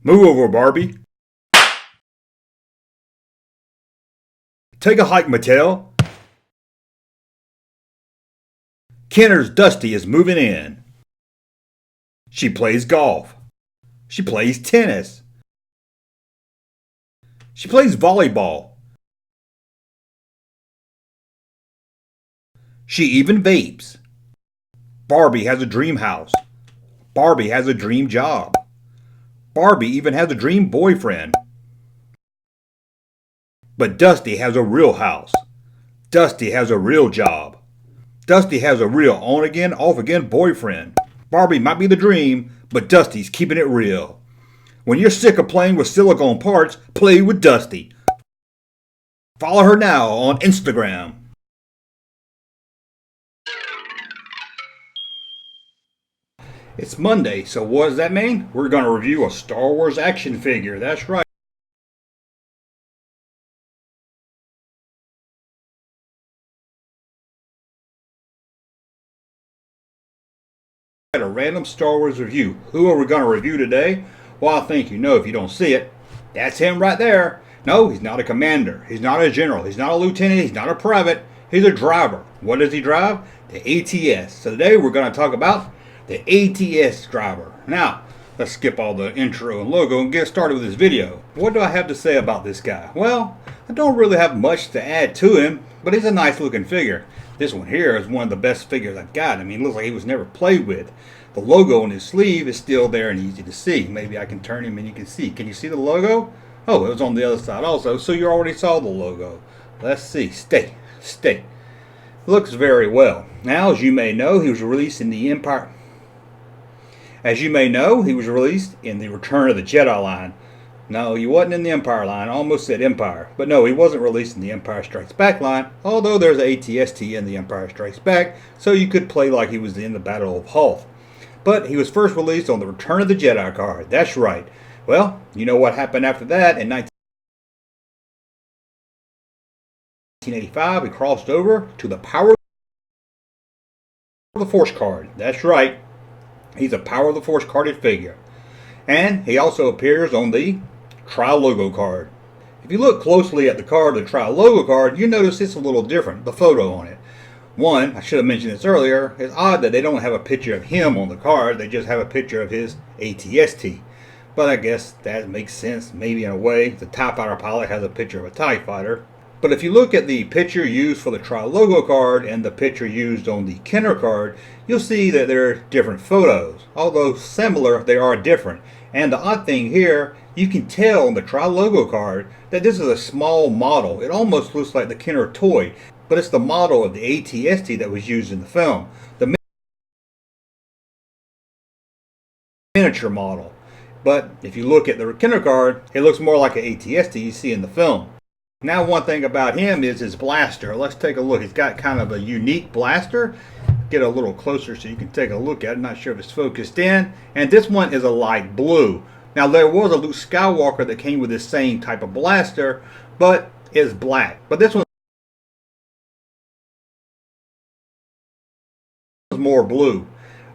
Move over, Barbie. Take a hike, Mattel. Kenner's Dusty is moving in. She plays golf. She plays tennis. She plays volleyball. She even vapes. Barbie has a dream house. Barbie has a dream job. Barbie even has a dream boyfriend. But Dusty has a real house. Dusty has a real job. Dusty has a real on-again, off-again boyfriend. Barbie might be the dream, but Dusty's keeping it real. When you're sick of playing with silicone parts, play with Dusty. Follow her now on Instagram. It's Monday, so what does that mean? We're going to review a Star Wars action figure. That's right. A random Star Wars review. Who are we going to review today? Well, I think you know if you don't see it. That's him right there. No, he's not a commander. He's not a general. He's not a lieutenant. He's not a private. He's a driver. What does he drive? The ATS. So today we're going to talk about the ATS driver. Now, let's skip all the intro and logo and get started with this video. What do I have to say about this guy? Well, I don't really have much to add to him, but he's a nice looking figure. This one here is one of the best figures I've got. I mean, it looks like he was never played with. The logo on his sleeve is still there and easy to see. Maybe I can turn him and you can see. Can you see the logo? Oh, it was on the other side also, so you already saw the logo. Let's see. Stay. Looks very well. Now, as you may know, he was released in the Empire. As you may know, he was released in the Return of the Jedi line. No, he wasn't in the Empire line. I almost said Empire. But no, he wasn't released in the Empire Strikes Back line, although there's an ATST in the Empire Strikes Back, so you could play like he was in the Battle of Hoth. But he was first released on the Return of the Jedi card. That's right. Well, you know what happened after that. In 1985, he crossed over to the Power of the Force card. That's right. He's a Power of the Force carded figure. And he also appears on the Tri-Logo card. If you look closely at the card, the Tri-Logo card, you notice it's a little different, the photo on it. One, I should have mentioned this earlier, it's odd that they don't have a picture of him on the card, they just have a picture of his ATST. But I guess that makes sense, maybe in a way. The TIE Fighter pilot has a picture of a TIE Fighter. But if you look at the picture used for the Tri-Logo card and the picture used on the Kenner card, you'll see that they're different photos. Although similar, they are different. And the odd thing here, you can tell on the Tri-Logo card that this is a small model. It almost looks like the Kenner toy, but it's the model of the ATST that was used in the film. The miniature model. But if you look at the Kenner card, it looks more like an ATST you see in the film. Now, one thing about him is his blaster. Let's take a look. He's got kind of a unique blaster. Get a little closer so you can take a look at it. Not sure if it's focused in. And this one is a light blue. Now, there was a Luke Skywalker that came with this same type of blaster, but is black. But this one is more blue.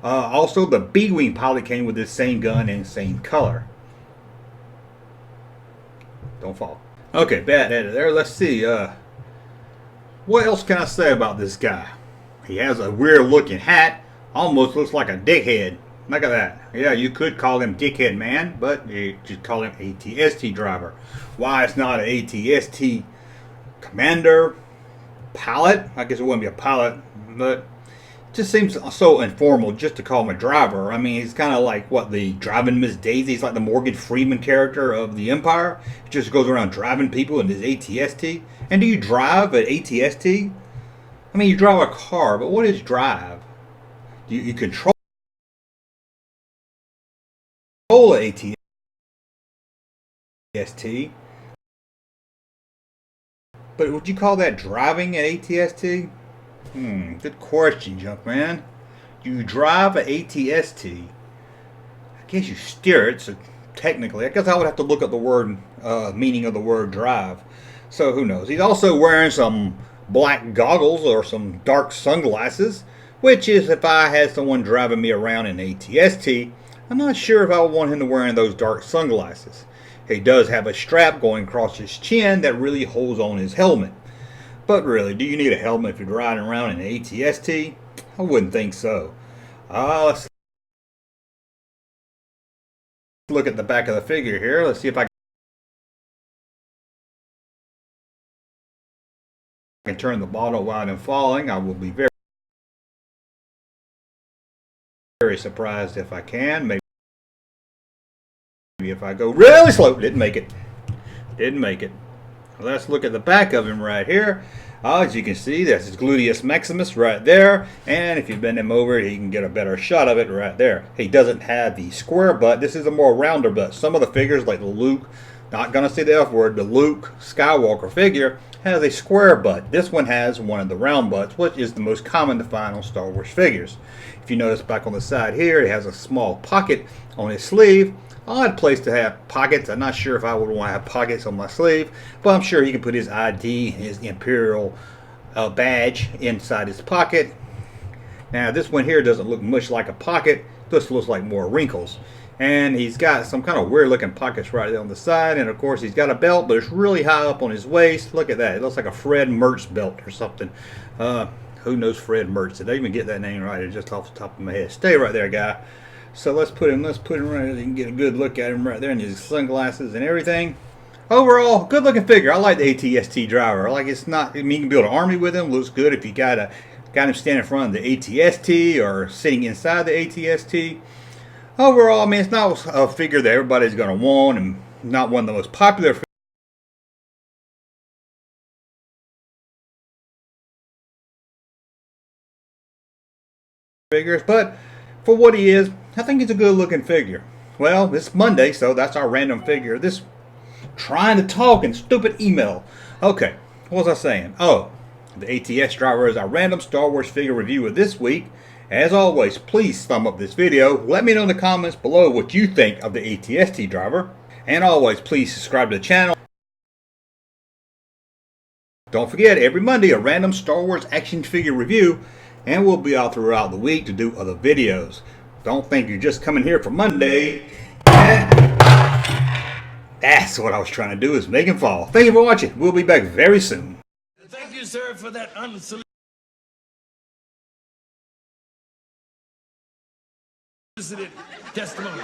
Also, the B-Wing pilot came with this same gun and same color. Don't fall. Okay, bad edit there. Let's see. What else can I say about this guy? He has a weird looking hat. Almost looks like a dickhead. Look at that. Yeah, you could call him Dickhead Man, but you just call him ATST driver. Why it's not an ATST commander, pilot? I guess it wouldn't be a pilot, but it just seems so informal just to call him a driver. I mean, he's kind of like, what, the Driving Miss Daisy? He's like the Morgan Freeman character of the Empire. He just goes around driving people in his ATST. And do you drive an ATST? I mean, you drive a car, but what is drive? You control an ATST. But would you call that driving an ATST? Good question, Junkman. You drive an ATST. I guess you steer it, so technically, I guess I would have to look up the word, meaning of the word drive. So who knows? He's also wearing some black goggles or some dark sunglasses, which is if I had someone driving me around in ATST, I'm not sure if I would want him to wearing those dark sunglasses. He does have a strap going across his chin that really holds on his helmet. But really, do you need a helmet if you're riding around in an ATST? I wouldn't think so. Let's look at the back of the figure here. Let's see if I can turn the bottle while I'm falling. I will be very, very surprised if I can. Maybe if I go really slow. Didn't make it. Didn't make it. Let's look at the back of him right here. As you can see, that's his gluteus maximus right there. And if you bend him over, you can get a better shot of it right there. He doesn't have the square butt. This is a more rounder butt. Some of the figures, like the Luke, not going to say the F word, the Luke Skywalker figure has a square butt. This one has one of the round butts, which is the most common to find on Star Wars figures. If you notice back on the side here, it has a small pocket on his sleeve. Odd place to have pockets. I'm not sure if I would want to have pockets on my sleeve, but I'm sure he can put his ID, his Imperial badge inside his pocket. Now this one here doesn't look much like a pocket. This looks like more wrinkles. And he's got some kind of weird looking pockets right there on the side. And of course he's got a belt, but it's really high up on his waist. Look at that. It looks like a Fred Mertz belt or something. Who knows Fred Mertz? Did I even get that name right? It's just off the top of my head. Stay right there, guy. So let's put him right there. You can get a good look at him right there in his sunglasses and everything. Overall, good looking figure. I like the ATST driver. Like, it's not, I mean, you can build an army with him. Looks good if you got him standing in front of the ATST or sitting inside the ATST. Overall, I mean, it's not a figure that everybody's going to want and not one of the most popular figures, but for what he is, I think he's a good looking figure. Well, it's Monday, so that's our random figure. This trying to talk in stupid email. Okay, what was I saying? Oh, the ATS driver is our random Star Wars figure review of this week. As always, please thumb up this video. Let me know in the comments below what you think of the ATST driver. And always, please subscribe to the channel. Don't forget, every Monday, a random Star Wars action figure review. And we'll be out throughout the week to do other videos. Don't think you're just coming here for Monday. That's what I was trying to do, is make him fall. Thank you for watching. We'll be back very soon. Thank you, sir, for that unsolicited testimony.